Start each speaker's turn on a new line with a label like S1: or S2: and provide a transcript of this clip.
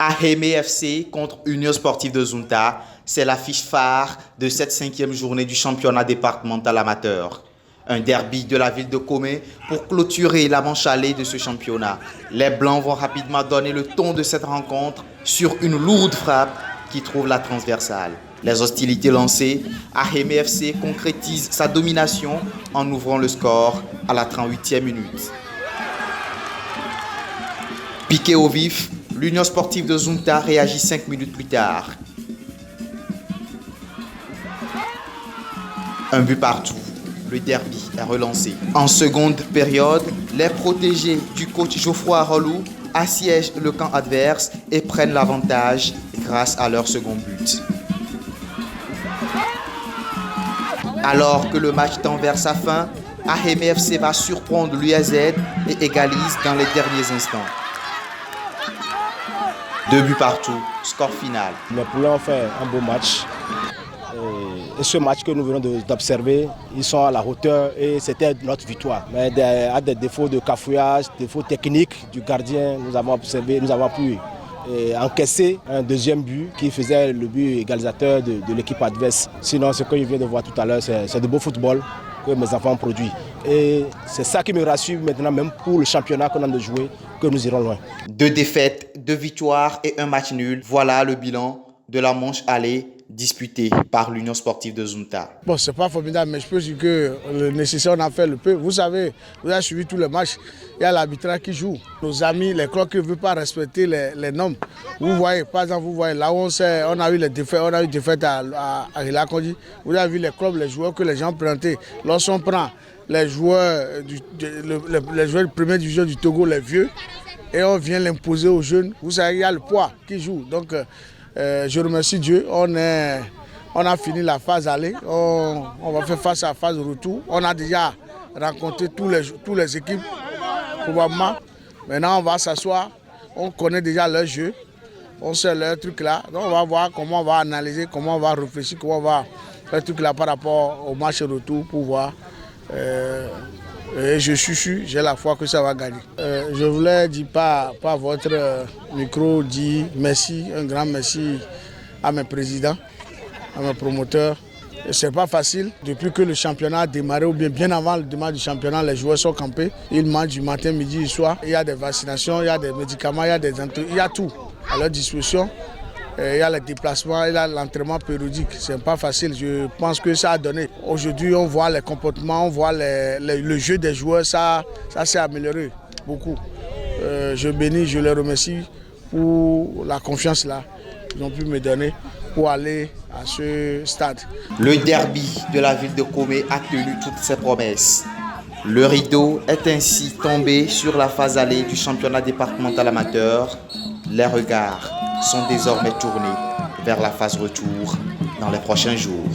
S1: Ahemé FC contre Union Sportive de Zunta, c'est l'affiche phare de cette 5e journée du championnat départemental amateur. Un derby de la ville de Comé pour clôturer la manche allée de ce championnat. Les Blancs vont rapidement donner le ton de cette rencontre sur une lourde frappe qui trouve la transversale. Les hostilités lancées, Ahemé FC concrétise sa domination en ouvrant le score à la 38e minute. Piqué au vif, l'Union Sportive de Zunta réagit 5 minutes plus tard. Un but partout. Le derby est relancé. En seconde période, les protégés du coach Geoffroy Rolou assiègent le camp adverse et prennent l'avantage grâce à leur second but. Alors que le match tend vers sa fin, Ahemé FC va surprendre l'UAZ et égalise dans les derniers instants. 2 buts partout, score final.
S2: Les Poulets ont fait un beau match. Et ce match que nous venons d'observer, ils sont à la hauteur et c'était notre victoire. Mais à des défauts de cafouillage, défauts techniques du gardien, nous avons observé, nous avons pu encaisser un deuxième but qui faisait le but égalisateur de l'équipe adverse. Sinon, ce que je viens de voir tout à l'heure, c'est de beau football que mes enfants ont produit. Et c'est ça qui me rassure maintenant, même pour le championnat qu'on a de jouer, que nous irons loin.
S1: 2 défaites, 2 victoires et un match nul. Voilà le bilan de la manche allée disputée par l'Union Sportive de Zunta.
S3: Bon, c'est pas formidable, mais je peux dire que le nécessaire, on a fait le peu. Vous savez, vous avez suivi tous les matchs, il y a l'arbitrage qui joue. Nos amis, les clubs qui ne veulent pas respecter les normes. Vous voyez, par exemple, vous voyez, là où on a eu les défaites, on a eu des défaites à Rilakondi. Vous avez vu les clubs, les joueurs que les gens présentaient. Lorsqu'on prend les joueurs du première division du Togo, les vieux, et on vient l'imposer aux jeunes, vous savez, il y a le poids qui joue. Donc, je remercie Dieu, on a fini la phase aller, on va faire face à la phase retour. On a déjà rencontré tous les équipes, probablement. Maintenant, on va s'asseoir, on connaît déjà leur jeu, on sait leur truc là. Donc, on va voir comment on va analyser, comment on va réfléchir, comment on va faire truc là par rapport au match retour pour voir. Et je suis sûr, j'ai la foi que ça va gagner. Je voulais dire par votre micro, dire merci, un grand merci à mes présidents, à mes promoteurs. C'est pas facile. Depuis que le championnat a démarré, ou bien avant le démarrage du championnat, les joueurs sont campés. Ils mangent du matin, midi et soir. Il y a des vaccinations, il y a des médicaments, il y a tout à leur disposition. Il y a les déplacements, il y a l'entraînement périodique. C'est pas facile. Je pense que ça a donné. Aujourd'hui, on voit les comportements, on voit le jeu des joueurs. Ça s'est amélioré beaucoup. Je bénis, je les remercie pour la confiance là qu'ils ont pu me donner pour aller à ce stade.
S1: Le derby de la ville de Comé a tenu toutes ses promesses. Le rideau est ainsi tombé sur la phase allée du championnat départemental amateur. Les regards sont désormais tournés vers la phase retour dans les prochains jours.